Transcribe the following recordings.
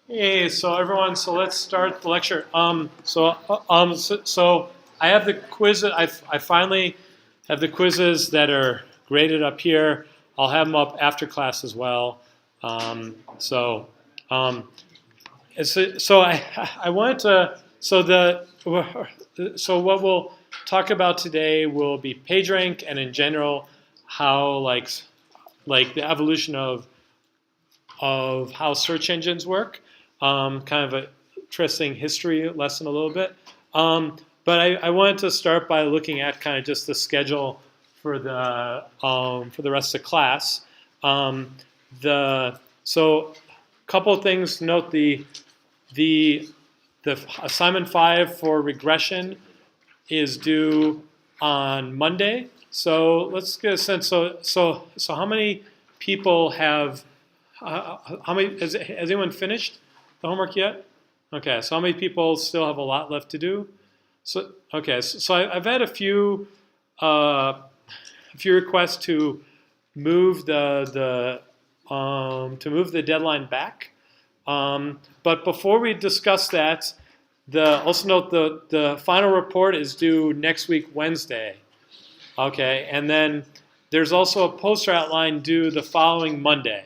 Hey, so everyone, so let's start the lecture. So I have the quiz. I finally have the quizzes that are graded up here. I'll have them up after class as well. Um, so I wanted to. So what we'll talk about today will be PageRank and in general how like the evolution of how search engines work. Kind of an interesting history lesson a little bit. But I wanted to start by looking at kind of just the schedule for the rest of class. So a couple of things. Note the assignment 5 for regression is due on Monday. So let's get a sense. So how many people have? How many has anyone finished the homework yet? Okay, so how many people still have a lot left to do? So okay, so I've had a few requests to move the deadline back. But before we discuss that, also note the final report is due next week Wednesday. Okay, and then there's also a poster outline due the following Monday.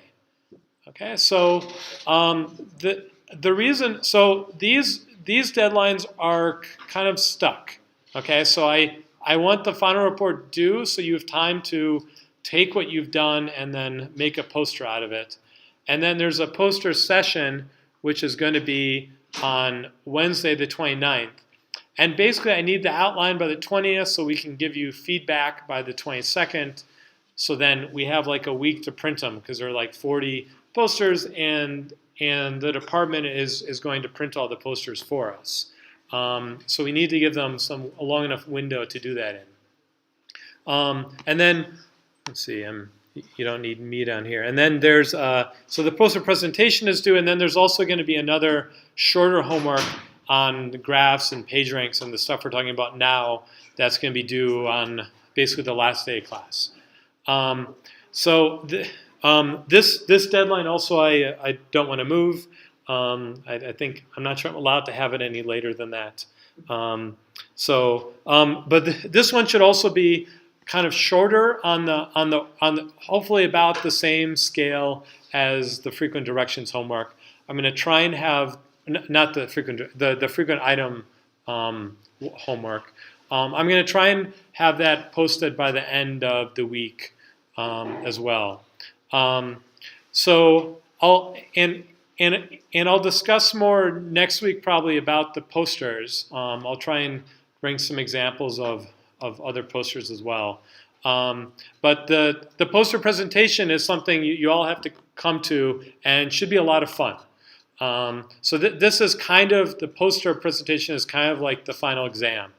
Okay, so the reason, so these deadlines are kind of stuck. Okay, so I want the final report due so you have time to take what you've done and then make a poster out of it. And then there's a poster session which is going to be on Wednesday the 29th. And basically I need the outline by the 20th so we can give you feedback by the 22nd. So then we have like a week to print them because there are like 40 posters and the department is going to print all the posters for us. So we need to give them a long enough window to do that in. And then, let's see, you don't need me down here. And then there's, so the poster presentation is due, and then there's also going to be another shorter homework on the graphs and page ranks and the stuff we're talking about now that's going to be due on basically the last day of class. This deadline also I don't want to move. I think I'm not sure I'm allowed to have it any later than that. But this one should also be kind of shorter on the hopefully about the same scale as the frequent directions homework. I'm going to try and have not the frequent item homework. I'm going to try and have that posted by the end of the week as well. So I'll discuss more next week probably about the posters. I'll try and bring some examples of other posters as well. But the poster presentation is something you all have to come to and should be a lot of fun. So this is kind of, the poster presentation is kind of like the final exam.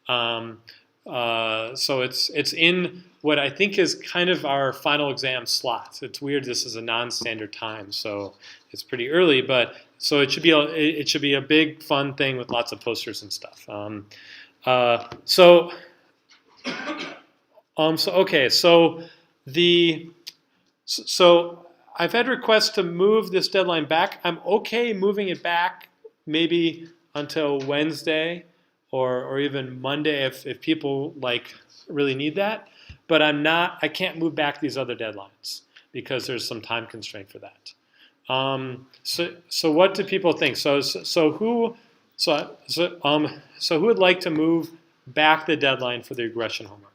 So it's in what I think is kind of our final exam slots. It's weird, this is a non-standard time, so it's pretty early, but so it should be a big fun thing with lots of posters and stuff. So I've had requests to move this deadline back. I'm okay moving it back maybe until Wednesday or even Monday if people like really need that. But I can't move back these other deadlines because there's some time constraint for that. So what do people think? So who would like to move back the deadline for the regression homework?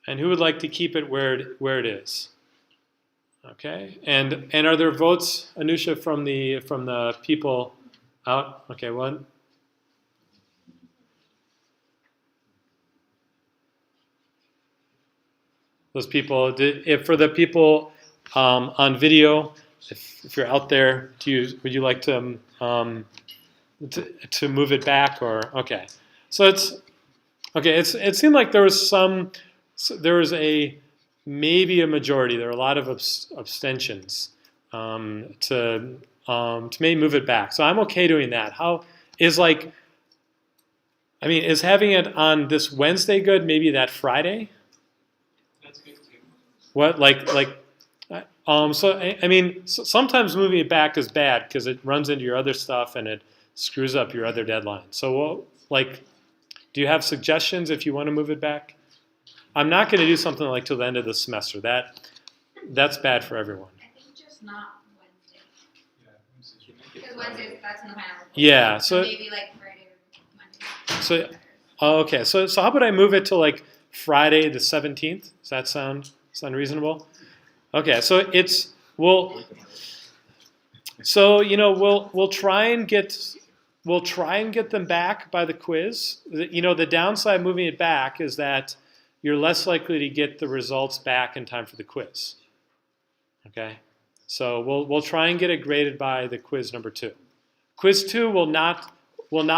And who would like to keep it where it is? Okay. And are there votes, Anusha, from the people out? Okay, one. Those people, for the people on video, if you're out there, would you like to move it back or okay? So it seemed like there was maybe a majority. There were a lot of abstentions to maybe move it back. So I'm okay doing that. Is having it on this Wednesday good? Maybe that Friday. That's good too. What So I mean, sometimes moving it back is bad because it runs into your other stuff and it screws up your other deadline. So, like, do you have suggestions if you want to move it back? I'm not going to do something like till the end of the semester. That's bad for everyone. I think just not Wednesday. Because Wednesday, that's in the final report. Yeah. So maybe like Friday or Monday. Okay. So how about I move it to like Friday the 17th? Does that sound reasonable? Okay. So we'll try and get them back by the quiz. The downside of moving it back is that you're less likely to get the results back in time for the quiz. Okay, so we'll try and get it graded by the quiz number 2. Quiz 2 will not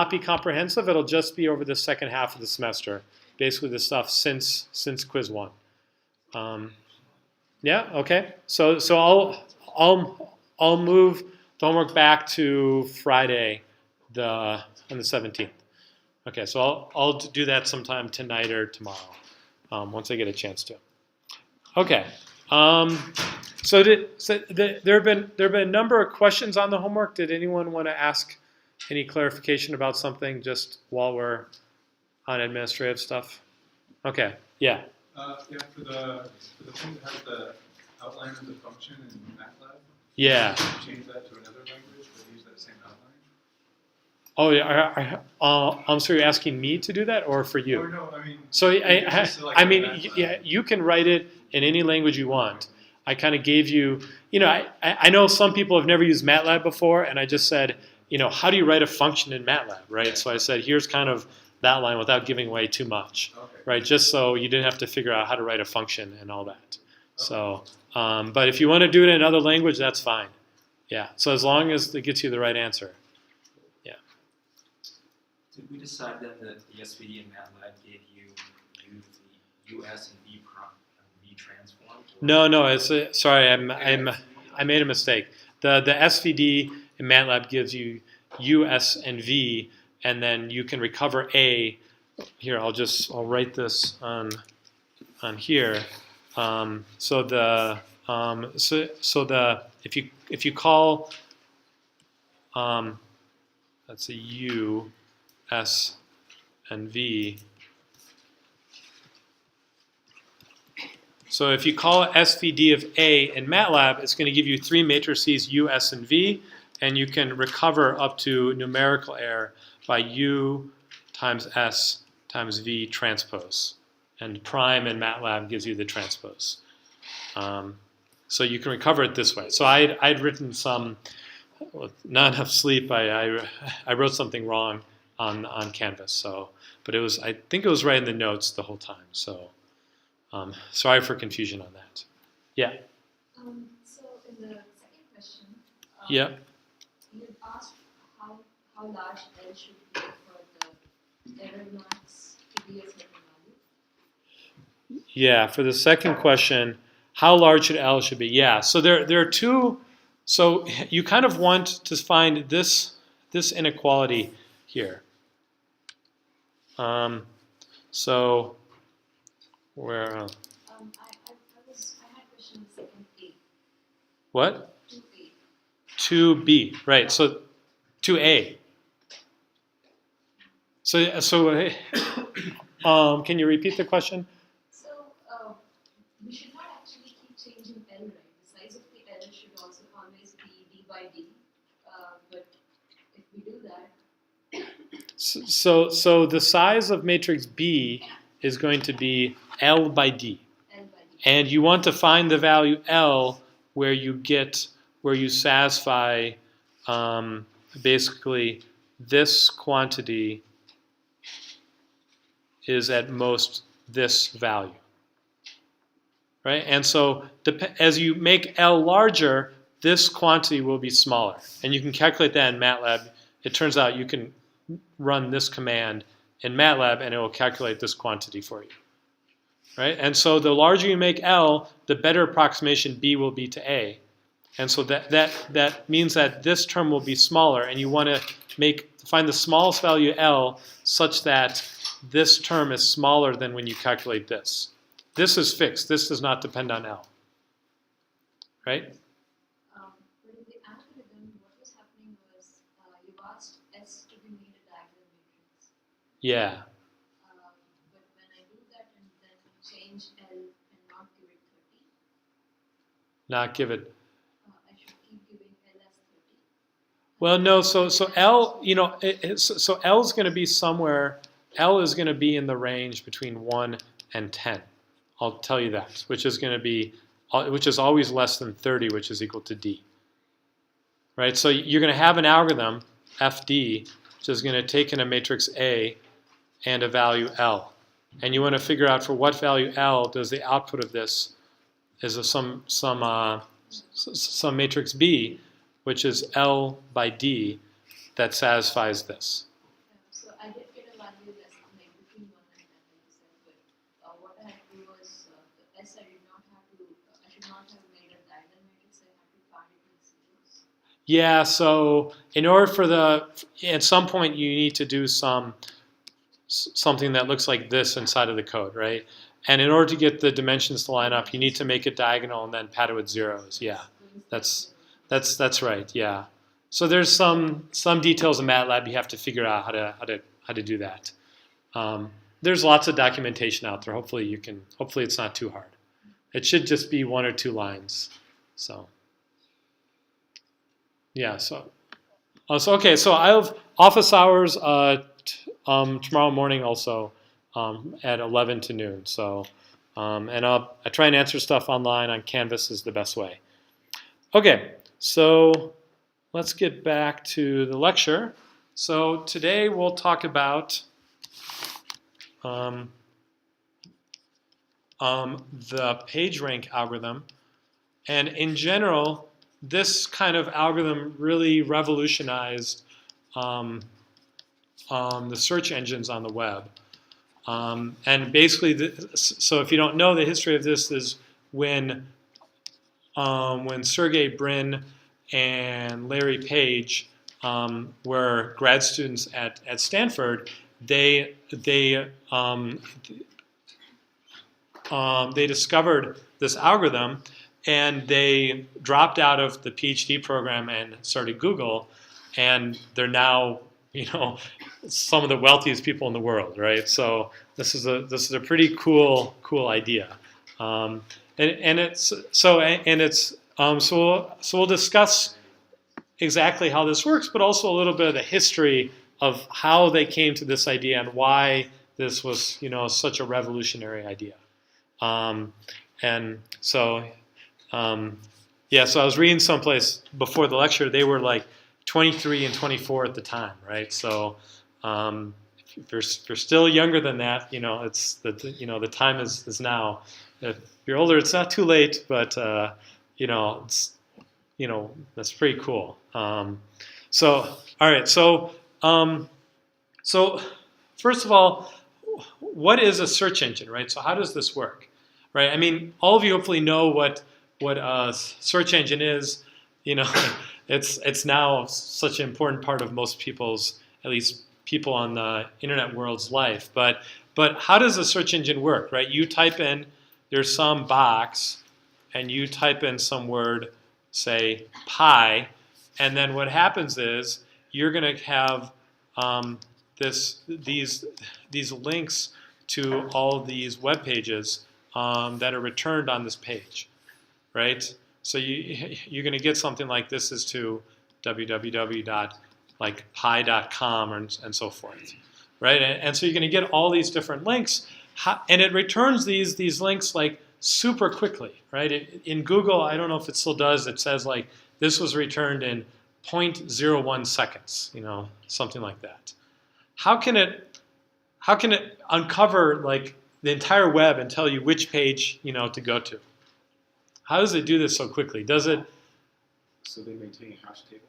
be comprehensive. It'll just be over the second half of the semester, basically the stuff since quiz 1. Yeah. Okay. So I'll move the homework back to Friday, on the 17th. Okay. So I'll do that sometime tonight or tomorrow, once I get a chance to. Okay. So there have been a number of questions on the homework. Did anyone want to ask any clarification about something just while we're on administrative stuff? Okay. Yeah. Yeah, for the thing that has the outline of the function in MATLAB. Yeah. Change that to another language, but use that same outline. Oh, yeah. I'm sorry, you're asking me to do that, or for you? Oh, no, I mean. So you can write it in any language you want. I kind of gave you, I know some people have never used MATLAB before, and I just said, how do you write a function in MATLAB, right? Yeah. So I said, here's kind of that line without giving away too much, Okay. right? Just so you didn't have to figure out how to write a function and all that. Okay. So, but if you want to do it in another language, that's fine. Yeah. So as long as it gets you the right answer. Yeah. Did we decide then that the SVD and MATLAB gave you the US and V transform? No. Sorry, I made a mistake. The SVD in MATLAB gives you US and V, and then you can recover A. Here, I'll write this on here. If you call that's a U, S, and V. So if you call SVD of A in MATLAB, it's going to give you 3 matrices U, S, and V, and you can recover up to numerical error by U times S times V transpose. And prime in MATLAB gives you the transpose. So you can recover it this way. So I'd written not enough sleep. I wrote something wrong on Canvas. So, but I think it was right in the notes the whole time. So. Sorry for confusion on that. Yeah. So in the second question, yeah. you asked how large L should be for the error max to be a certain value. Yeah. For the second question, how large should be? Yeah. So there are two. So you kind of want to find this inequality here. So. Where? I had question second A. What? 2A. 2B, right? So 2A. So can you repeat the question? So we should not actually keep changing L, right? The size of the L should also always be D by D. But if we do that. So the size of matrix B is going to be L by D. And you want to find the value L where you satisfy basically this quantity is at most this value. Right? And so as you make L larger, this quantity will be smaller. And you can calculate that in MATLAB. It turns out you can run this command in MATLAB and it will calculate this quantity for you. Right? And so the larger you make L, the better approximation B will be to A. And so that means that this term will be smaller, and you want to find the smallest value L such that this term is smaller than when you calculate this. This is fixed. This does not depend on L. right? But in the algorithm, what was happening was you asked S to be made a diagonal matrix. Yeah. But when I do that and then change L and not give it 30, Not give it. I should keep giving L as 30. Well, no. So L, so L is going to be somewhere. L is going to be in the range between 1 and 10. I'll tell you that, which is going to be, which is always less than 30, which is equal to D. Right. So you're going to have an algorithm, FD, which is going to take in a matrix A and a value L, and you want to figure out for what value L does the output of this is some matrix B, which is L by D, that satisfies this. So I did get a value less than like between 1 and 10, like you said, but what I had to do was the S I did not have to, I should not have made a diagonal matrix, I had to pad it with zeros. Yeah, so in order for at some point you need to do something that looks like this inside of the code, right? And in order to get the dimensions to line up, you need to make it diagonal and then pad it with zeros. Yeah, that's right. Yeah. So there's some details in MATLAB you have to figure out how to do that. There's lots of documentation out there. Hopefully it's not too hard. It should just be 1 or 2 lines. So yeah. So okay. So I have office hours tomorrow morning also at 11 to noon. So and I try and answer stuff online on Canvas is the best way. Okay. So let's get back to the lecture. So today we'll talk about the PageRank algorithm. And in general, this kind of algorithm really revolutionized the search engines on the web. And basically, so if you don't know, the history of this is when Sergey Brin and Larry Page were grad students at Stanford, they discovered this algorithm, and they dropped out of the PhD program and started Google, and they're now some of the wealthiest people in the world, right? So this is a pretty cool idea, and we'll discuss exactly how this works, but also a little bit of the history of how they came to this idea and why this was such a revolutionary idea. So I was reading someplace before the lecture, they were like 23 and 24 at the time, right? So if you're still younger than that, it's the time is now. If you're older, it's not too late, but it's that's pretty cool. So all right, so first of all, what is a search engine, right? So how does this work, right? I mean, all of you hopefully know what a search engine is. It's now such an important part of most people's, at least people on the internet world's life. But how does a search engine work, right? You type in, there's some box, and you type in some word, say pi, and then what happens is you're going to have these links to all these web pages that are returned on this page, right? So you're going to get something like this is to www.pi.com and so forth, right? And so you're going to get all these different links, and it returns these links like super quickly, right? In Google, I don't know if it still does. It says like this was returned in 0.01 seconds, something like that. How can it uncover like the entire web and tell you which page to go to? How does it do this so quickly? Does it? So they maintain a hash table?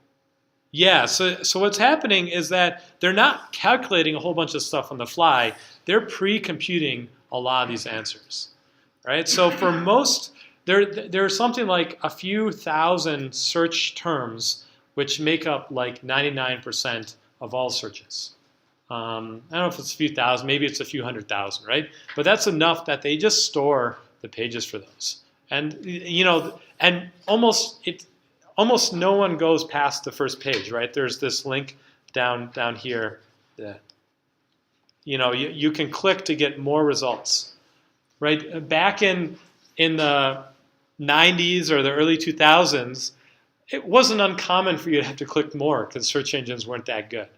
Yeah, so what's happening is that they're not calculating a whole bunch of stuff on the fly. They're pre-computing a lot of these answers, right? So for most, there's something like a few thousand search terms which make up like 99% of all searches. I don't know if it's a few thousand, maybe it's a few 100,000, right? But that's enough that they just store the pages for those. And And almost no one goes past the first page, right? There's this link down here that you can click to get more results, right? Back in the 90s or the early 2000s, it wasn't uncommon for you to have to click more because search engines weren't that good,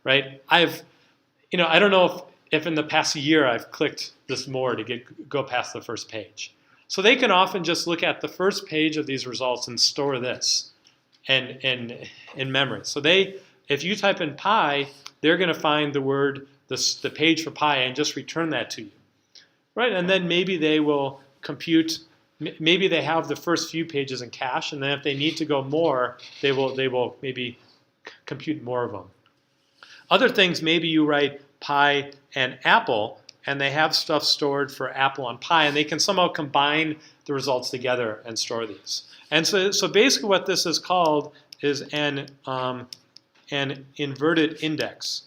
right? I don't know if in the past year I've clicked this more to go past the first page. So they can often just look at the first page of these results and store this in memory. So if you type in pi, they're going to find the page for pi and just return that to you, right? And then maybe they will compute. Maybe they have the first few pages in cache, and then if they need to go more, they will maybe compute more of them. Other things, maybe you write pi and apple, and they have stuff stored for apple and pi, and they can somehow combine the results together and store these. And so basically what this is called is an inverted index.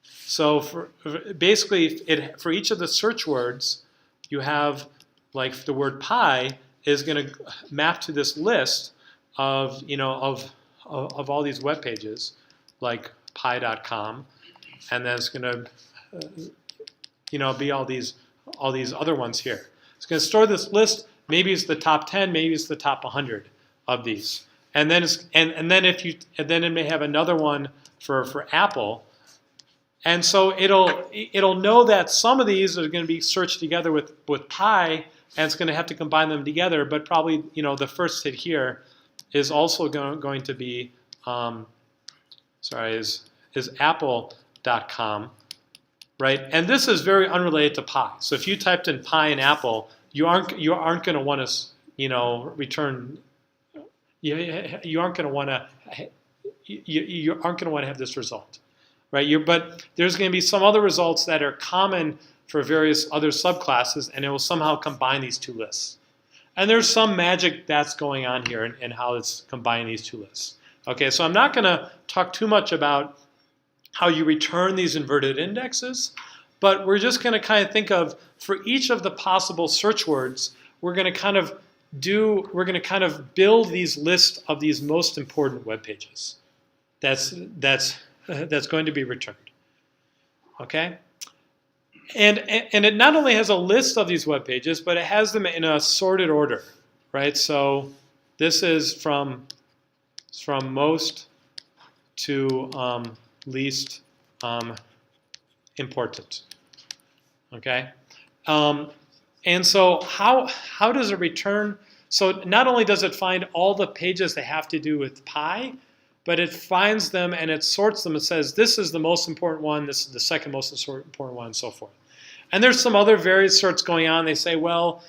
So for each of the search words, you have, like, the word pi is going to map to this list of all these web pages, like pi.com, and then it's going to be all these other ones here. It's going to store this list. Maybe it's the top 10, maybe it's the top 100 of these, and then it may have another one for Apple, and so it'll know that some of these are going to be searched together with pi, and it's going to have to combine them together. But probably the first hit here is also going to be is apple.com. Right, and this is very unrelated to pi. So if you typed in pi and apple, you aren't going to want to return. You aren't going to want to have this result, right? But there's going to be some other results that are common for various other subclasses, and it will somehow combine these two lists. And there's some magic that's going on here in how it's combining these two lists. Okay, so I'm not going to talk too much about how you return these inverted indexes, but we're just going to kind of think of, for each of the possible search words, we're going to kind of build these lists of these most important web pages. That's going to be returned. Okay, and it not only has a list of these web pages, but it has them in a sorted order, right? So this is from most to least important. Okay, and so how does it return? So not only does it find all the pages that have to do with pi, but it finds them and it sorts them. It says this is the most important one, this is the second most important one, and so forth. And there's some other various sorts going on. They say, well,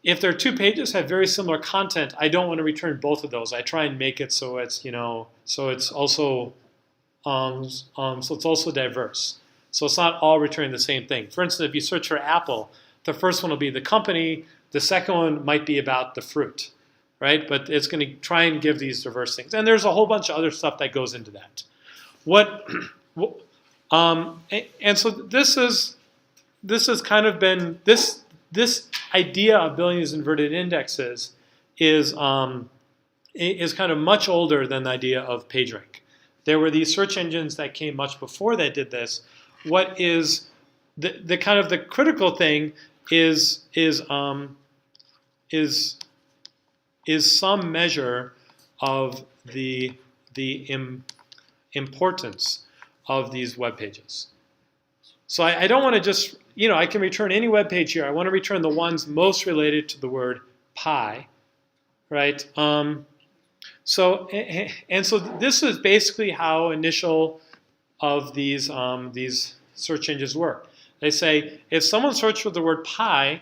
if there are two pages have very similar content, I don't want to return both of those. I try and make it so it's so it's also diverse. So it's not all returning the same thing. For instance, if you search for apple, the first one will be the company. The second one might be about the fruit, right? But it's going to try and give these diverse things. And there's a whole bunch of other stuff that goes into that. And so this has kind of been this idea of building these inverted indexes is kind of much older than the idea of PageRank. There were these search engines that came much before they did this. What is the kind of the critical thing is some measure of the importance of these web pages. So I don't want to just, I can return any web page here. I want to return the ones most related to the word pi, right? So this is basically how initial of these search engines work. They say, if someone searched for the word pi,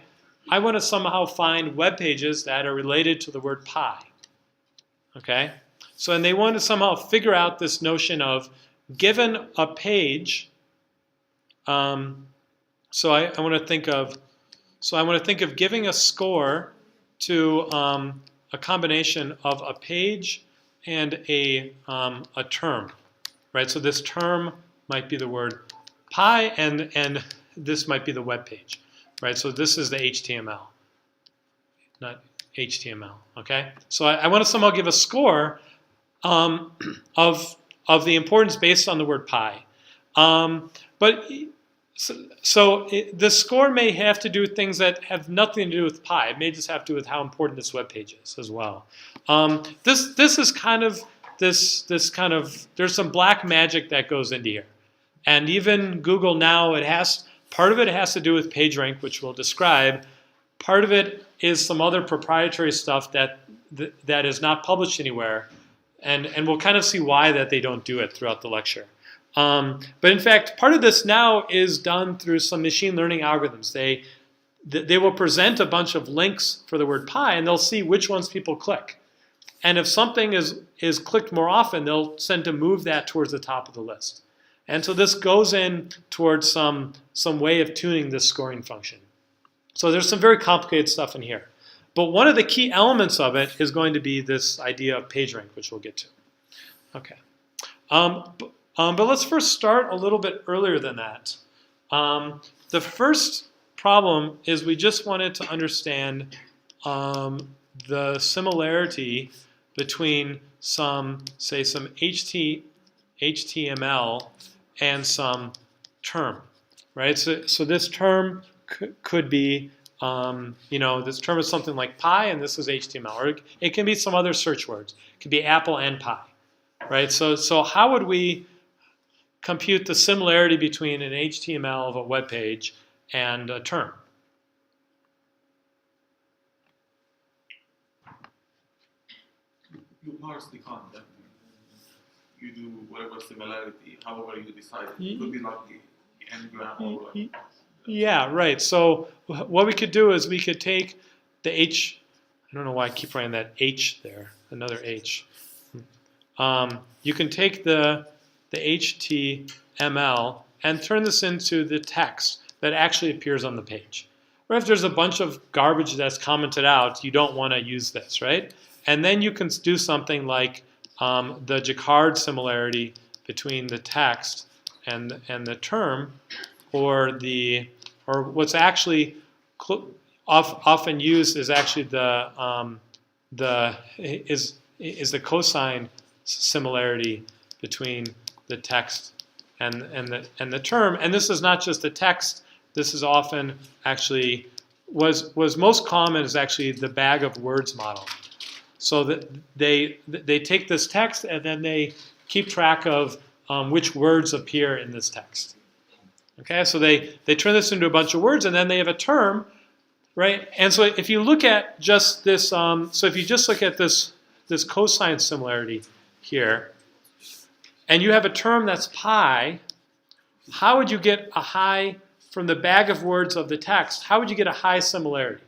I want to somehow find web pages that are related to the word pi. Okay? So, and they want to somehow figure out this notion of, given a page, so I want to think of giving a score to a combination of a page and a term, right? So this term might be the word pi, and this might be the web page, right? So this is the HTML. HTML. Okay, so I want to somehow give a score of the importance based on the word pi. But the score may have to do with things that have nothing to do with pi. It may just have to do with how important this web page is as well. This is kind of this kind of, there's some black magic that goes into here, and even Google now, part of it has to do with PageRank, which we'll describe. Part of it is some other proprietary stuff that is not published anywhere, and we'll kind of see why that they don't do it throughout the lecture. But in fact, part of this now is done through some machine learning algorithms. They will present a bunch of links for the word pi, and they'll see which ones people click. And if something is clicked more often, they'll tend to move that towards the top of the list. And so this goes in towards some way of tuning this scoring function. So there's some very complicated stuff in here. But one of the key elements of it is going to be this idea of PageRank, which we'll get to. Okay. But let's first start a little bit earlier than that. The first problem is we just wanted to understand the similarity between some HTML and some term, right? So this term could be, this term is something like pi, and this is HTML, or it can be some other search words. It could be apple and pie, right? So how would we compute the similarity between an HTML of a web page and a term? You parse the content. You do whatever similarity, however you decide. It could be like the n-gram or like. Yeah, right. So what we could do is we could take the H. I don't know why I keep writing that H there. Another H. You can take the HTML and turn this into the text that actually appears on the page. Or if there's a bunch of garbage that's commented out, you don't want to use this, right? And then you can do something like the Jacquard similarity between the text and the term, or what's actually often used is actually the cosine similarity between the text and the term. And this is not just the text. This is often actually was most common is actually the bag of words model. So that they take this text and then they keep track of which words appear in this text. Okay, so they turn this into a bunch of words, and then they have a term, right? And so if you look at just this, so if you just look at this cosine similarity here, and you have a term that's pi, how would you get a high from the bag of words of the text? How would you get a high similarity?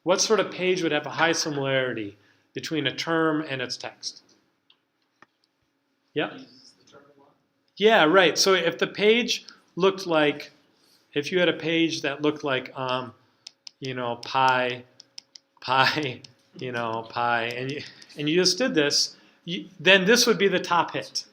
What sort of page would have a high similarity between a term and its text? Yeah? Yeah, right. So if the page looked like, if you had a page that looked like, pi, and you just did this, then this would be the top hit,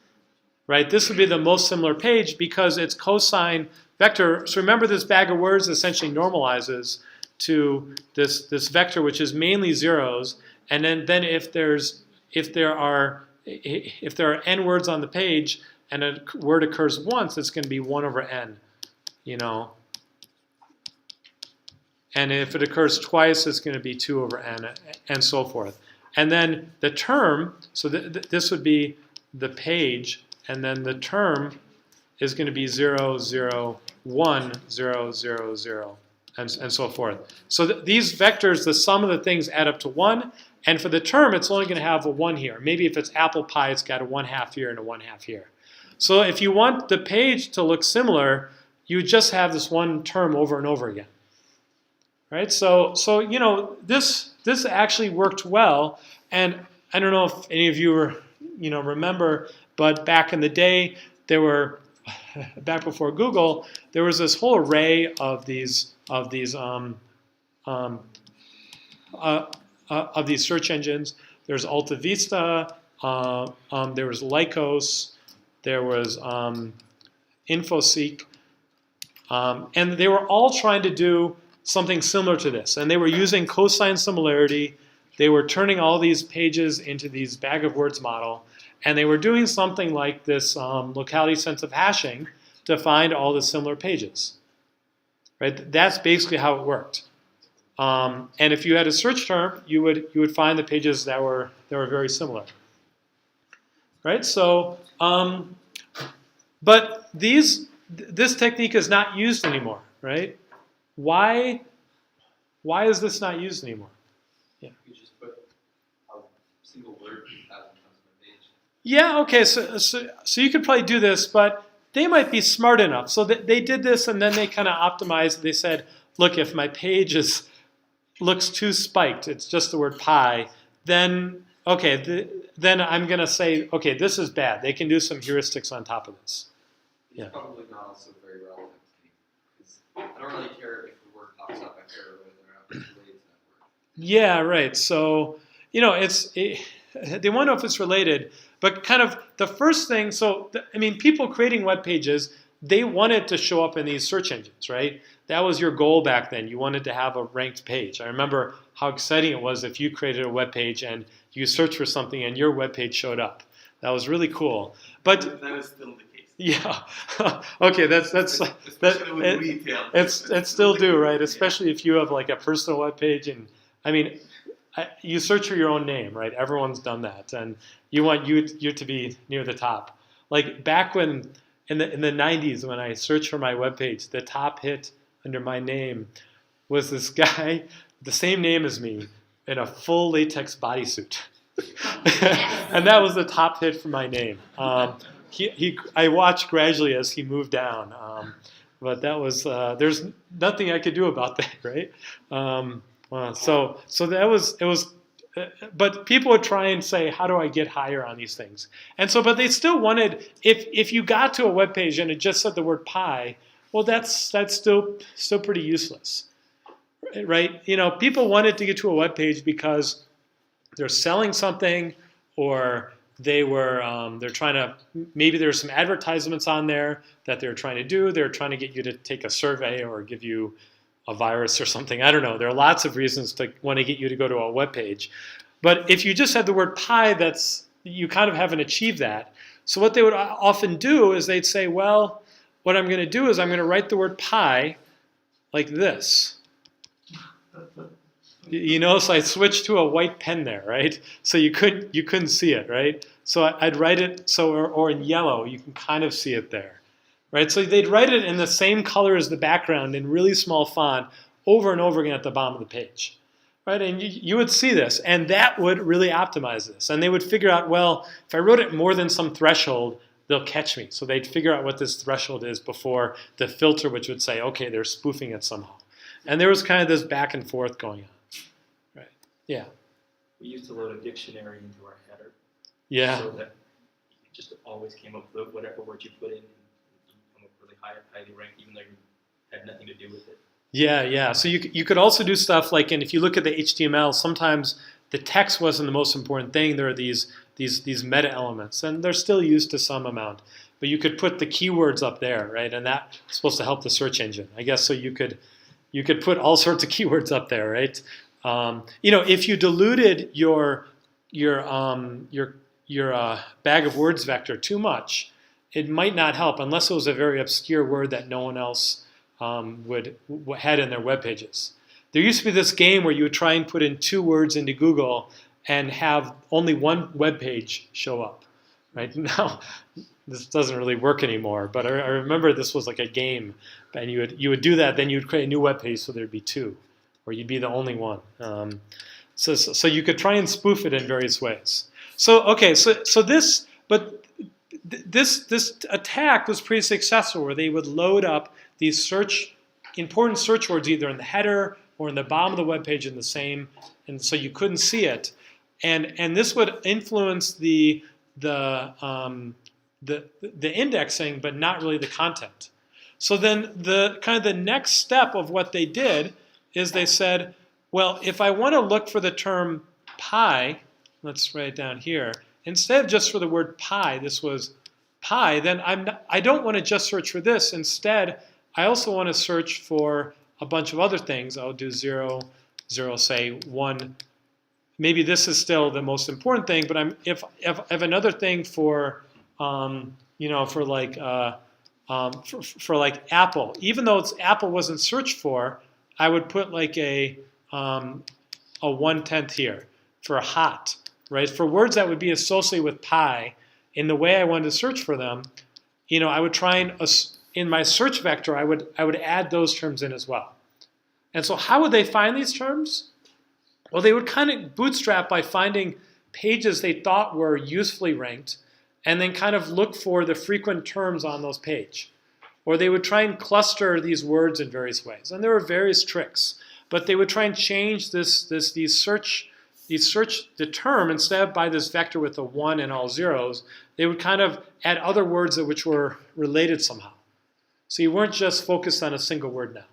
right? This would be the most similar page because its cosine vector. So remember, this bag of words essentially normalizes to this vector, which is mainly zeros. And then if there are n words on the page and a word occurs once, it's going to be 1 over n, And if it occurs twice, it's going to be 2 over n, and so forth. And then the term, so this would be the page, and then the term is going to be 0, 0, 1, 0, 0, 0, and so forth. So these vectors, the sum of the things add up to 1, and for the term, it's only going to have a 1 here. Maybe if it's apple pie, it's got a 1/2 here and a 1/2 here. So if you want the page to look similar, you just have this one term over and over again. Right? So this actually worked well, and I don't know if any of you remember, but back in the day, back before Google, there was this whole array of these search engines. There's Alta Vista, there was Lycos, there was InfoSeek, and they were all trying to do something similar to this. And they were using cosine similarity they were turning all these pages into these bag of words model, and they were doing something like this locality sensitive hashing to find all the similar pages. Right? That's basically how it worked. And if you had a search term, you would find the pages that were very similar. Right? So, but this technique is not used anymore. Right? Why is this not used anymore? You just put a single word 1,000 times on a page. Yeah, okay, so you could probably do this, but they might be smart enough. So they did this, and then they kind of optimized. They said, look, if my page looks too spiked, it's just the word pi, then, okay, then I'm going to say, okay, this is bad. They can do some heuristics on top of this. It's Yeah. probably not also very relevant to me. Because I don't really care if the word pops up. I care whether or not it's related to that word. Yeah, right. So, they want to know if it's related, but kind of the first thing, people creating web pages, they wanted to show up in these search engines, right? That was your goal back then. You wanted to have a ranked page. I remember how exciting it was if you created a web page and you searched for something and your web page showed up. That was really cool. But That is still the case. yeah, okay, Especially with retail. it's still do, right? Especially if you have like a personal web page, and you search for your own name, right? Everyone's done that, and you want you to be near the top. Like back when in the 90s, when I searched for my web page, the top hit under my name was this guy, the same name as me, in a full latex bodysuit, and that was the top hit for my name. I watched gradually as he moved down, but that was there's nothing I could do about that, right? So that was it was, but people would try and say, how do I get higher on these things? And so, but they still wanted, if you got to a web page and it just said the word pi, well, that's still pretty useless, right? People wanted to get to a web page because they're selling something, or they're trying to, maybe there's some advertisements on there that they're trying to do. They're trying to get you to take a survey or give you a virus or something. I don't know. There are lots of reasons to want to get you to go to a web page. But if you just had the word pi, you kind of haven't achieved that. So what they would often do is they'd say, well, what I'm going to do is I'm going to write the word pi like this. So I switched to a white pen there, right? So you couldn't see it, right? So I'd write it or in yellow, you can kind of see it there, right? So they'd write it in the same color as the background in really small font over and over again at the bottom of the page, right? And you would see this, and that would really optimize this. And they would figure out, well, if I wrote it more than some threshold, they'll catch me. So they'd figure out what this threshold is before the filter, which would say, okay, they're spoofing it somehow. And there was kind of this back and forth going on. Yeah. We used to load a dictionary into our header. Yeah. So that you just always came up with whatever word you put in, and you come up really highly ranked, even though you had nothing to do with it. Yeah. So you could also do stuff like, and if you look at the HTML, sometimes the text wasn't the most important thing. There are these meta elements, and they're still used to some amount. But you could put the keywords up there, right? And that's supposed to help the search engine, I guess. So you could put all sorts of keywords up there, right? If you diluted your bag of words vector too much, it might not help unless it was a very obscure word that no one else had in their web pages. There used to be this game where you would try and put in 2 words into Google and have only one web page show up. Right now, this doesn't really work anymore. But I remember this was like a game, and you would do that. Then you'd create a new web page, so there'd be 2. Or you'd be the only one. So you could try and spoof it in various ways. So this attack was pretty successful, where they would load up these important search words either in the header or in the bottom of the web page in the same, and so you couldn't see it, and this would influence the indexing, but not really the content. So then the next step of what they did is they said, well, if I want to look for the term pi, let's write it down here, instead of just for the word pi, this was pi, then I don't want to just search for this. Instead, I also want to search for a bunch of other things. I'll do 0, 0, say 1, maybe this is still the most important thing, but if another thing for for like for like Apple, even though Apple wasn't searched for, I would put like a 1/10 here for hot, right? For words that would be associated with pi, in the way I wanted to search for them, I would try and in my search vector, I would add those terms in as well. And so how would they find these terms? Well, they would kind of bootstrap by finding pages they thought were usefully ranked, and then kind of look for the frequent terms on those pages. Or they would try and cluster these words in various ways. And there were various tricks. But they would try and change the term, instead of by this vector with a 1 and all zeros, they would kind of add other words which were related somehow. So you weren't just focused on a single word now.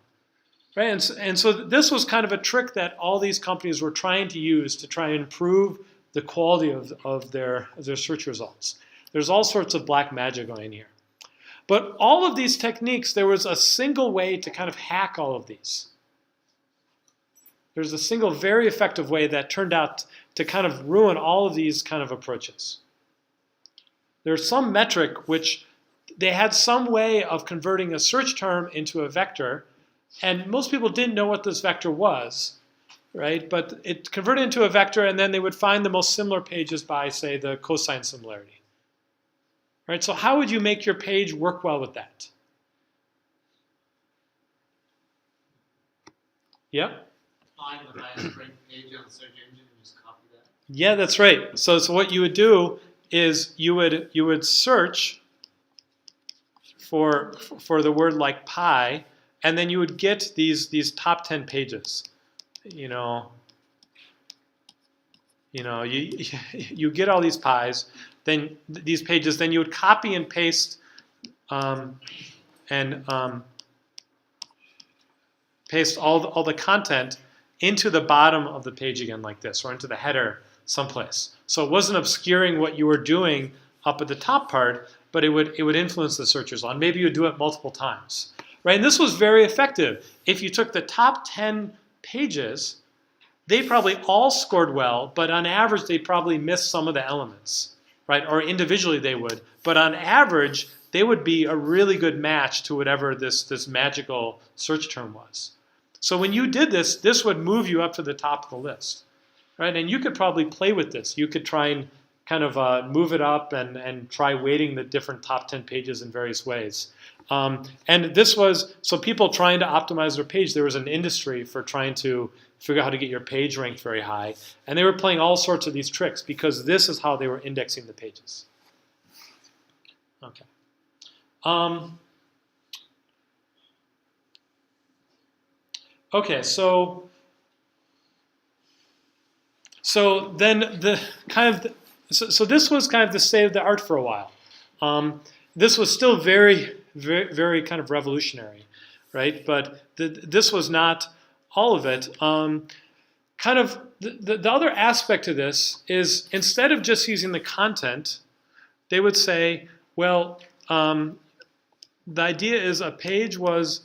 Right? And so this was kind of a trick that all these companies were trying to use to try and improve the quality of their search results. There's all sorts of black magic going here. But all of these techniques, there was a single way to kind of hack all of these. There's a single very effective way that turned out to kind of ruin all of these kind of approaches. There's some metric which they had some way of converting a search term into a vector, and most people didn't know what this vector was, right? But it converted into a vector, and then they would find the most similar pages by, say, the cosine similarity. Right? So how would you make your page work well with that? Yep. Find the highest ranked page on the search engine and just copy that. Yeah, that's right. So what you would do is you would search for the word like pi, and then you would get these top 10 pages. You get all these pies, then these pages, then you would copy and paste paste all the content into the bottom of the page again like this, or into the header someplace. So it wasn't obscuring what you were doing up at the top part, but it would influence the search result. And maybe you would do it multiple times. Right? And this was very effective. If you took the top 10 pages, they probably all scored well, but on average they probably missed some of the elements. Right? Or individually they would. But on average, they would be a really good match to whatever this magical search term was. So when you did this, this would move you up to the top of the list. Right? And you could probably play with this. You could try and kind of move it up and try weighting the different top 10 pages in various ways. And this was, so people trying to optimize their page, there was an industry for trying to figure out how to get your page ranked very high. And they were playing all sorts of these tricks because this is how they were indexing the pages. Okay. Okay, so then so this was kind of the state of the art for a while. This was still very, very, very kind of revolutionary, right? But this was not all of it. Kind of the other aspect of this is instead of just using the content, they would say, well, the idea is a page was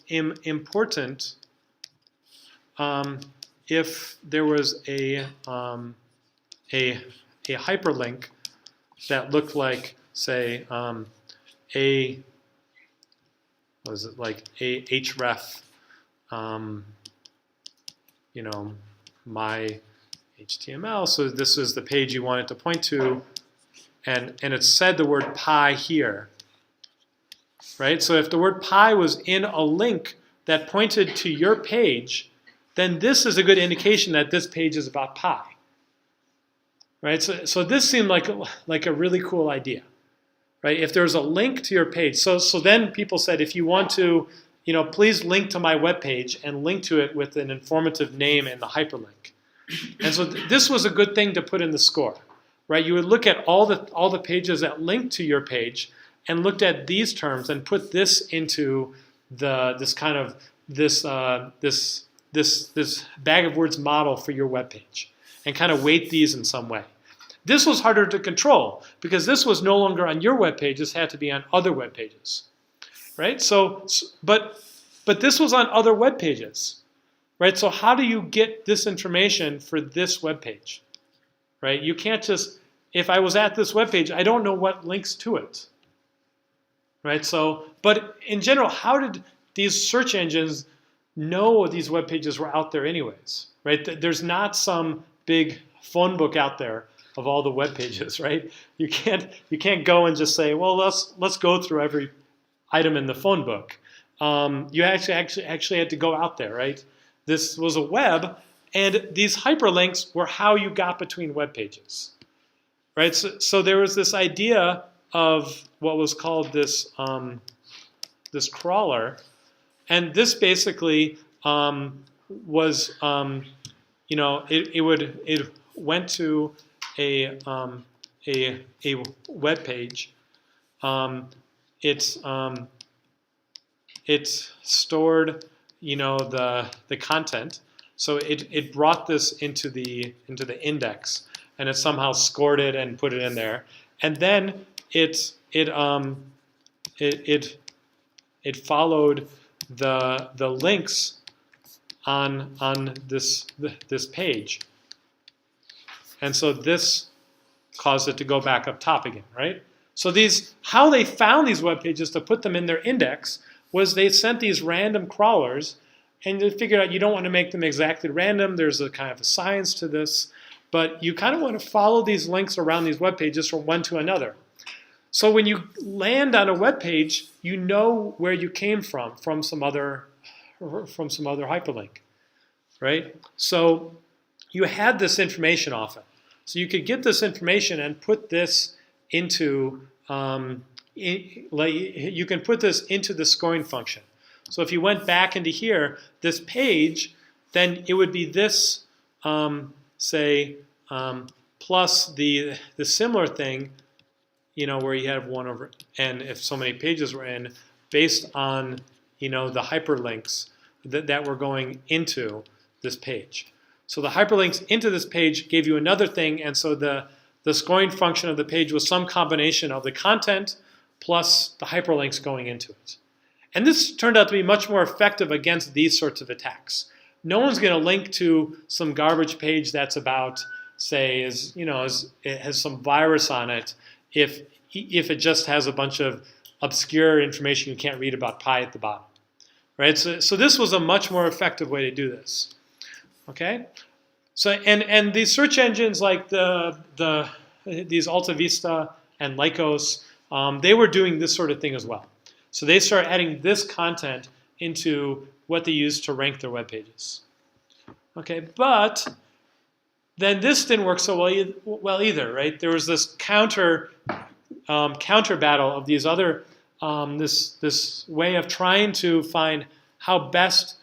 important if there was a hyperlink that looked like, say, href, my HTML. So this is the page you wanted to point to, and it said the word pi here, right? So if the word pi was in a link that pointed to your page, then this is a good indication that this page is about pi, right? So this seemed like a really cool idea, right? If there's a link to your page, so then people said, if you want to, please link to my webpage and link to it with an informative name in the hyperlink. And so this was a good thing to put in the score, right? You would look at all the pages that linked to your page and looked at these terms and put this into this bag of words model for your webpage and kind of weight these in some way. This was harder to control because this was no longer on your webpage. This had to be on other web pages, right? But this was on other web pages. right? So how do you get this information for this web page, right? You can't just, if I was at this web page, I don't know what links to it, right? So, but in general, how did these search engines know these web pages were out there anyways, right? There's not some big phone book out there of all the web pages, right? You can't go and just say, well, let's go through every item in the phone book. You actually had to go out there, right? This was a web, and these hyperlinks were how you got between web pages, right? So there was this idea of what was called this this crawler, and this basically was it went to a web page. It stored the content, so it brought this into the index, and it somehow scored it and put it in there, and then it followed the links on this page, and so this caused it to go back up top again, right? So how they found these web pages to put them in their index was they sent these random crawlers, and they figured out you don't want to make them exactly random. There's a kind of a science to this, but you kind of want to follow these links around these web pages from one to another. So when you land on a web page, you know where you came from some other hyperlink, right? So you had this information often. So you could get this information and put this into you can put this into the scoring function. So if you went back into here, this page, then it would be this, plus the similar thing, where you have 1 over n if so many pages were in, based on the hyperlinks that were going into this page. So the hyperlinks into this page gave you another thing, and so the scoring function of the page was some combination of the content plus the hyperlinks going into it. And this turned out to be much more effective against these sorts of attacks. No one's going to link to some garbage page that's about, say, it has some virus on it if it just has a bunch of obscure information you can't read about pi at the bottom, right? So this was a much more effective way to do this. Okay, so and these search engines like these Alta Vista and Lycos, they were doing this sort of thing as well. So they started adding this content into what they use to rank their web pages. Okay, but then this didn't work so well either, right? There was this counter battle of these other this way of trying to find how best,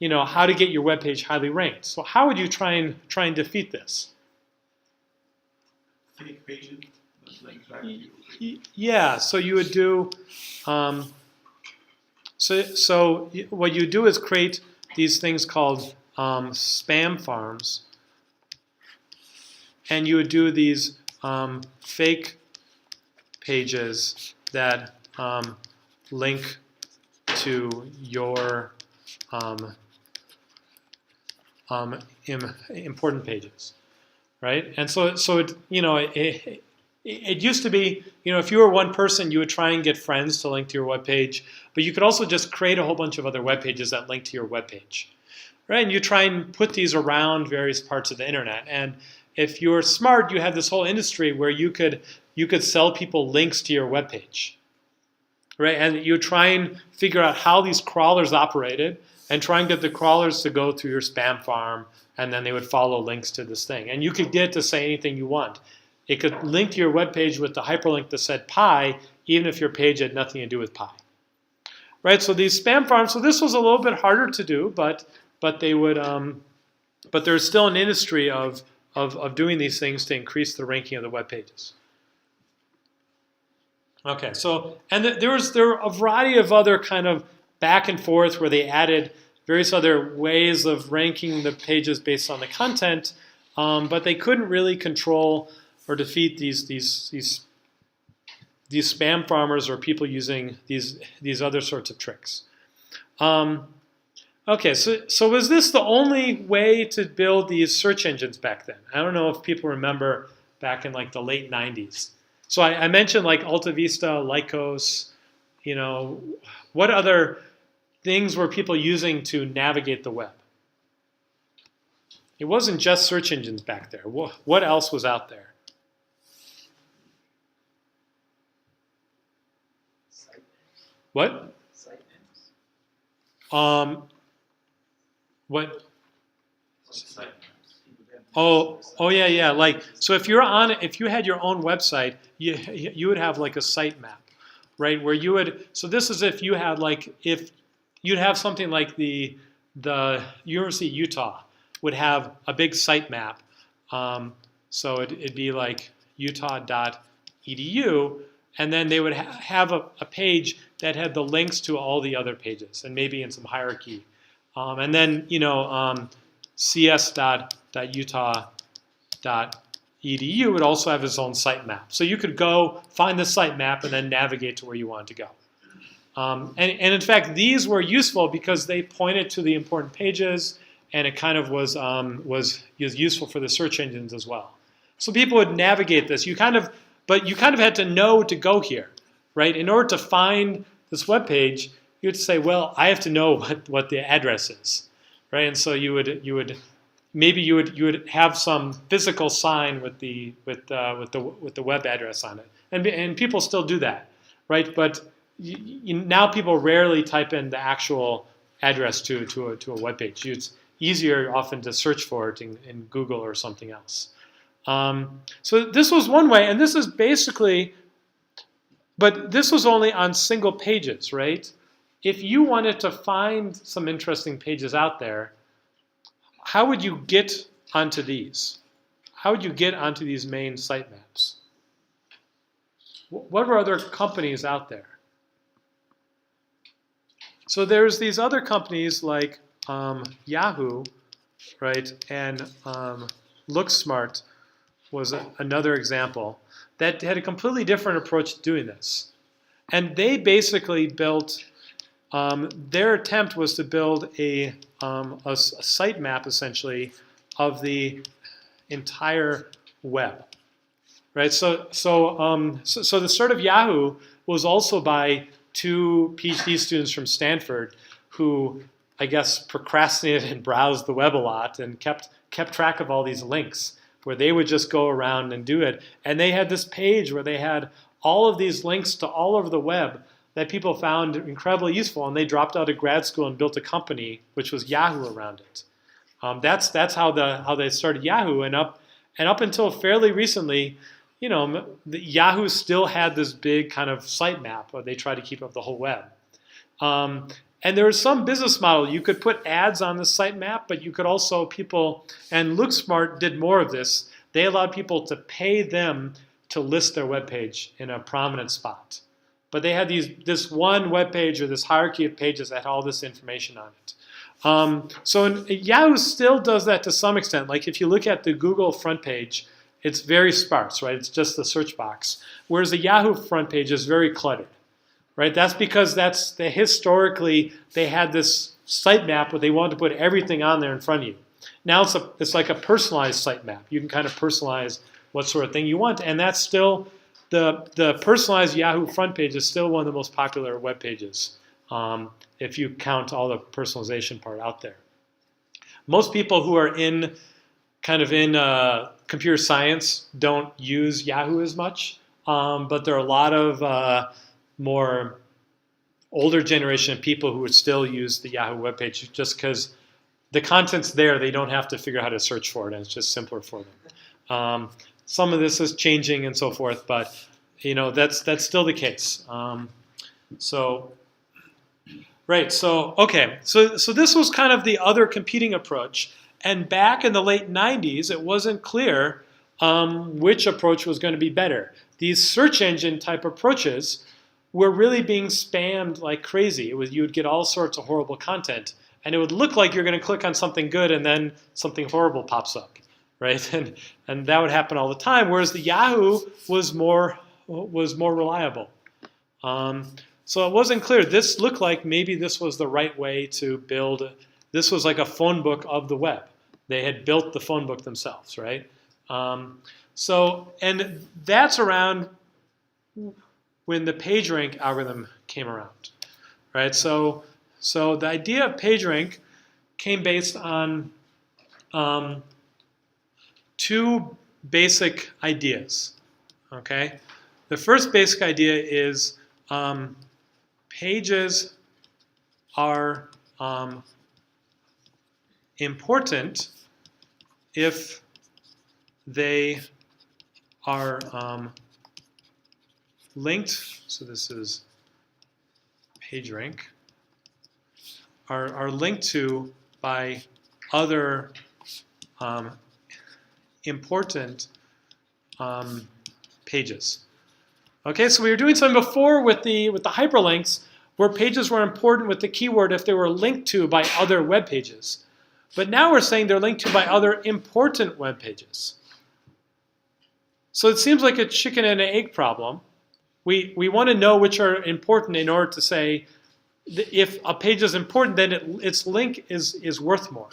how to get your web page highly ranked. So how would you try and defeat this? Fake pages. Yeah, so you would do, so what you do is create these things called spam farms, and you would do these fake pages that link to your important pages, right? And so it used to be, if you were one person, you would try and get friends to link to your web page, but you could also just create a whole bunch of other web pages that link to your web page, right? And you try and put these around various parts of the internet. And if you're smart, you have this whole industry where you could sell people links to your web page, right? And you try and figure out how these crawlers operated and try and get the crawlers to go through your spam farm, and then they would follow links to this thing. And you could get it to say anything you want. It could link to your web page with the hyperlink that said pi, even if your page had nothing to do with pi, right? So these spam farms. So this was a little bit harder to do, but they would. But there's still an industry of doing these things to increase the ranking of the web pages. Okay, so and there were a variety of other kind of back and forth where they added various other ways of ranking the pages based on the content, but they couldn't really control or defeat these spam farmers or people using these other sorts of tricks. Okay, so was this the only way to build these search engines back then? I don't know if people remember back in like the late 90s. So I mentioned like Alta Vista, Lycos, you know, what other things were people using to navigate the web? It wasn't just search engines back there. What else was out there? What? What? Oh yeah. Like, so if you had your own website, you would have like a sitemap, right? Where you would. So this is if you had like if you'd have something like the University of Utah would have a big sitemap. So it'd be like utah.edu, and then they would have a page that had the links to all the other pages, and maybe in some hierarchy. And then, cs.utah.edu would also have its own sitemap. So you could go find the sitemap and then navigate to where you wanted to go. And in fact, these were useful because they pointed to the important pages, and it kind of was useful for the search engines as well. So people would navigate this. But you kind of had to know to go here, right? In order to find this web page, you would say, well, I have to know what the address is, right? And so you would have some physical sign with the web address on it, and people still do that, right? But now people rarely type in the actual address to a web page. It's easier often to search for it in Google or something else. So this was one way, and this is basically, but this was only on single pages, right? If you wanted to find some interesting pages out there, how would you get onto these? How would you get onto these main sitemaps? What were other companies out there? So there's these other companies like Yahoo, right, and LookSmart was another example that had a completely different approach to doing this. And they basically built, their attempt was to build a sitemap, essentially, of the entire web. Right, so the start of Yahoo was also by two PhD students from Stanford who, I guess, procrastinated and browsed the web a lot and kept track of all these links, where they would just go around and do it. And they had this page where they had all of these links to all over the web that people found incredibly useful, and they dropped out of grad school and built a company, which was Yahoo, around it. That's how they started Yahoo, and up until fairly recently, Yahoo still had this big kind of sitemap where they tried to keep up the whole web. And there was some business model. You could put ads on the sitemap, but you could also, and LookSmart did more of this. They allowed people to pay them to list their web page in a prominent spot. But they had this one web page or this hierarchy of pages that had all this information on it. So Yahoo still does that to some extent. Like if you look at the Google front page, it's very sparse, right? It's just the search box. Whereas the Yahoo front page is very cluttered, right? That's because historically they had this sitemap where they wanted to put everything on there in front of you. Now it's like a personalized sitemap. You can kind of personalize what sort of thing you want, and that's still the personalized Yahoo front page is still one of the most popular web pages, if you count all the personalization part out there. Most people who are in computer science don't use Yahoo as much, but there are a lot of more older generation of people who would still use the Yahoo webpage just because the content's there. They don't have to figure out how to search for it, and it's just simpler for them. Some of this is changing and so forth, but that's still the case. So this was kind of the other competing approach. And back in the late 90s, it wasn't clear which approach was going to be better. These search engine type approaches were really being spammed like crazy. You would get all sorts of horrible content, and it would look like you're going to click on something good, and then something horrible pops up, right? And that would happen all the time. Whereas the Yahoo was more reliable. So it wasn't clear. This looked like maybe this was the right way to build This was like a phone book of the web. They had built the phone book themselves, right? And that's around when the PageRank algorithm came around, right? So the idea of PageRank came based on two basic ideas, okay? The first basic idea is pages are important if they are linked, so this is PageRank, are linked to by other important pages. Okay, so we were doing something before with the hyperlinks where pages were important with the keyword if they were linked to by other web pages. But now we're saying they're linked to by other important web pages. So it seems like a chicken and an egg problem. We want to know which are important in order to say if a page is important, then its link is worth more.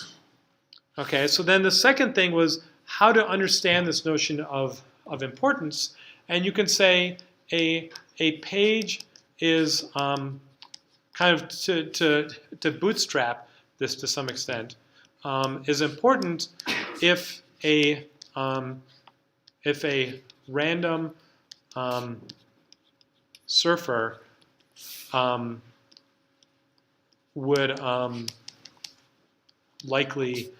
Okay, so then the second thing was how to understand this notion of importance. And you can say a page is kind of to bootstrap this to some extent is important if a random surfer would likely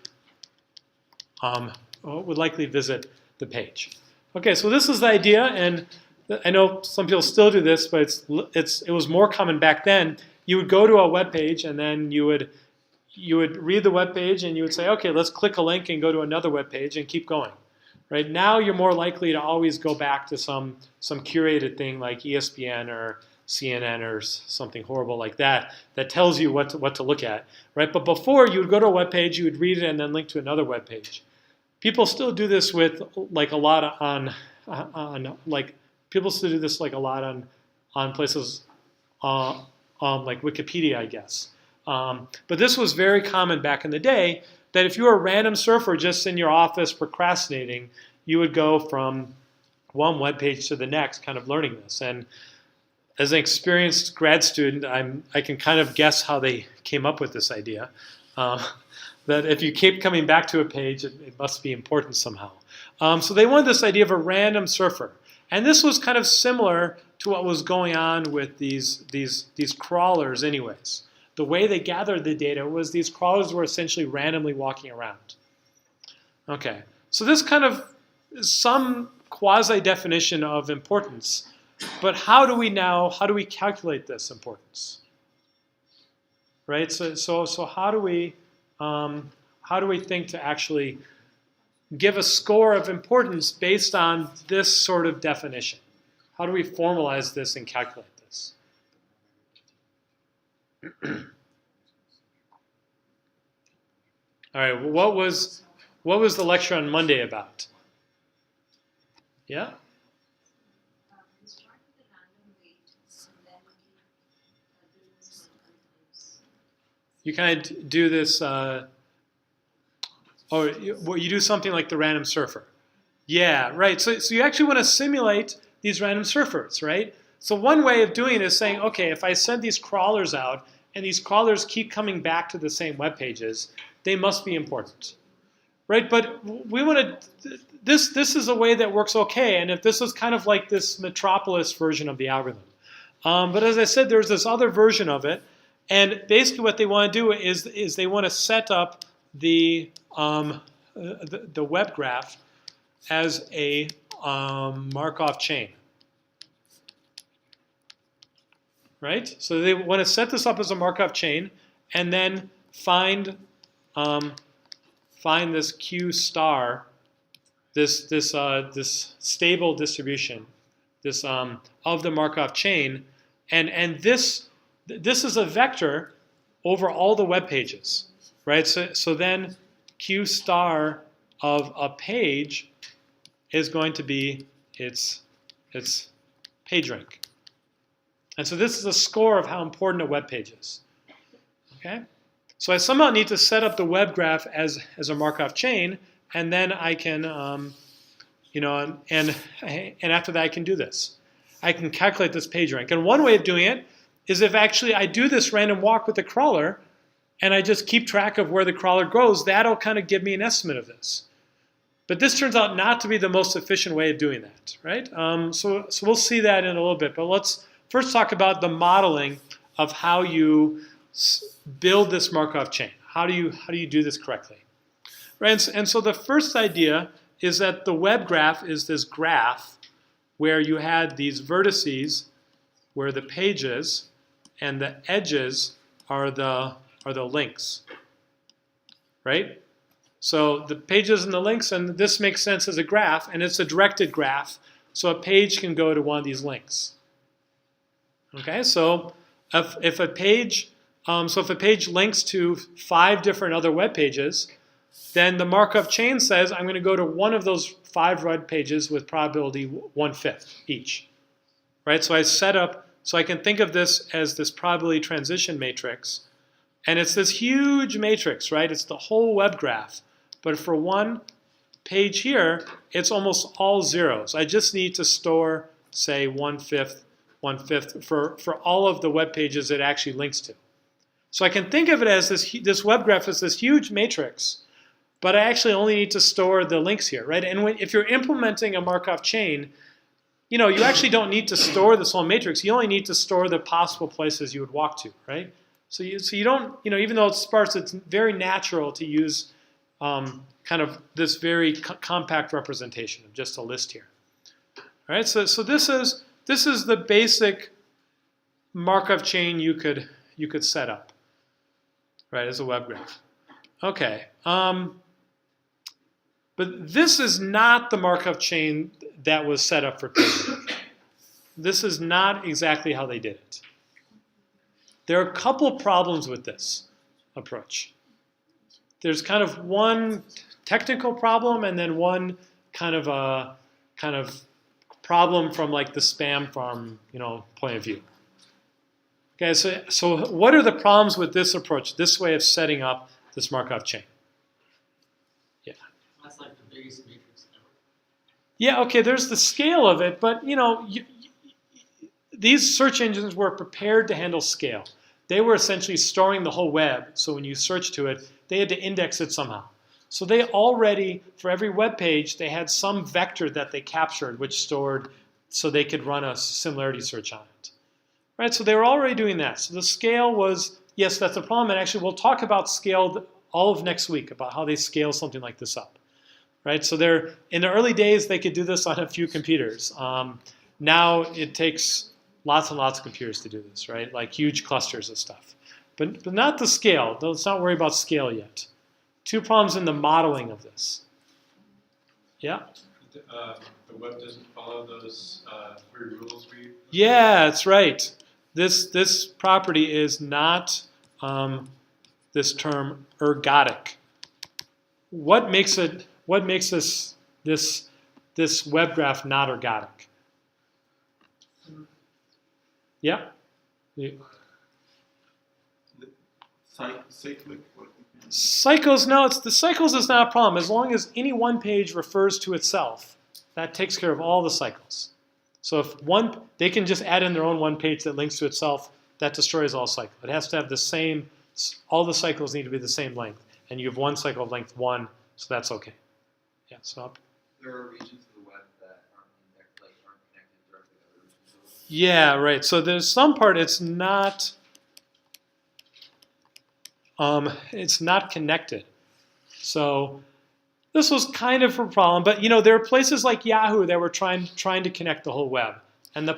visit the page. Okay, so this is the idea, and I know some people still do this, but it was more common back then. You would go to a web page, and then you would read the web page, and you would say, okay, let's click a link and go to another web page and keep going. Right now, you're more likely to always go back to some curated thing like ESPN or CNN or something horrible like that tells you what to look at, right? But before, you would go to a web page, you would read it, and then link to another web page. People still do this with like a lot on people still do this like a lot on places like Wikipedia, I guess. But this was very common back in the day. That if you were a random surfer just in your office procrastinating, you would go from one web page to the next, kind of learning this. And as an experienced grad student, I can kind of guess how they came up with this idea. That if you keep coming back to a page, it must be important somehow. So they wanted this idea of a random surfer. And this was kind of similar to what was going on with these crawlers anyways. The way they gathered the data was these crawlers were essentially randomly walking around. Okay, so this kind of is some quasi-definition of importance. But how do we calculate this importance? Right, so how do we think to actually give a score of importance based on this sort of definition? How do we formalize this and calculate this? All right, what was the lecture on Monday about? Yeah? We start with a random weight and then do this multiple times. You kind of do this, you do something like the random surfer. Yeah, right. So you actually want to simulate these random surfers, right? So one way of doing it is saying, okay, if I send these crawlers out and these crawlers keep coming back to the same web pages, they must be important, right? But we want to. This is a way that works okay, and if this is kind of like this Metropolis version of the algorithm. But as I said, there's this other version of it, and basically what they want to do is they want to set up the web graph as a Markov chain. Right? So they want to set this up as a Markov chain and then find this Q star, this stable distribution, this of the Markov chain, and this is a vector over all the web pages, right? So then Q star of a page is going to be its page rank. And so this is a score of how important a web page is. Okay? So I somehow need to set up the web graph as a Markov chain, and then I can, and after that I can do this. I can calculate this page rank. And one way of doing it is if actually I do this random walk with the crawler, and I just keep track of where the crawler goes, that'll kind of give me an estimate of this. But this turns out not to be the most efficient way of doing that, right? So we'll see that in a little bit. But let's first talk about the modeling of how you build this Markov chain. How do you do this correctly? Right? And so the first idea is that the web graph is this graph where you had these vertices where the pages and the edges are the links, right? So the pages and the links, and this makes sense as a graph, and it's a directed graph, so a page can go to one of these links. Okay, so if a page links to 5 different other web pages, then the Markov chain says I'm going to go to one of those 5 web pages with probability 1/5 each. Right? So I can think of this as this probability transition matrix, and it's this huge matrix, right? It's the whole web graph. But for one page here, it's almost all zeros. I just need to store, say, 1/5 for all of the web pages it actually links to. So I can think of it as this web graph is this huge matrix, but I actually only need to store the links here, right? And if you're implementing a Markov chain, you actually don't need to store this whole matrix. You only need to store the possible places you would walk to, right? So you don't, even though it's sparse, it's very natural to use kind of this very compact representation of just a list here. All right, so this is the basic Markov chain you could set up, right, as a web graph. Okay, but this is not the Markov chain that was set up for paging. This is not exactly how they did it. There are a couple problems with this approach. There's kind of one technical problem and then one kind of problem from like the spam farm, point of view. Okay, so what are the problems with this approach, this way of setting up this Markov chain? Yeah. That's like the biggest matrix ever. Yeah, okay, there's the scale of it, but these search engines were prepared to handle scale. They were essentially storing the whole web, so when you search to it, they had to index it somehow. So they already, for every web page, they had some vector that they captured, which stored so they could run a similarity search on it. Right, so they were already doing that. So the scale was, yes, that's a problem, and actually we'll talk about scale all of next week, about how they scale something like this up. Right, so in the early days, they could do this on a few computers. Now it takes lots and lots of computers to do this, right? Like huge clusters of stuff. But not the scale. Let's not worry about scale yet. 2 problems in the modeling of this. Yeah? The web doesn't follow those 3 rules we... Yeah, that's right. This property is not this term ergodic. What makes this web graph not ergodic? Yeah? Cyclic. Cycles, no, the cycles is not a problem. As long as any one page refers to itself, that takes care of all the cycles. So if they can just add in their own one page that links to itself, that destroys all cycles. It has to have the same, all the cycles need to be the same length. And you have one cycle of length 1, so that's okay. Yeah, so. There are regions of the web that aren't connected directly to other regions of the web. Yeah, right. So there's some part it's not connected. So this was kind of a problem, but there are places like Yahoo that were trying to connect the whole web, and the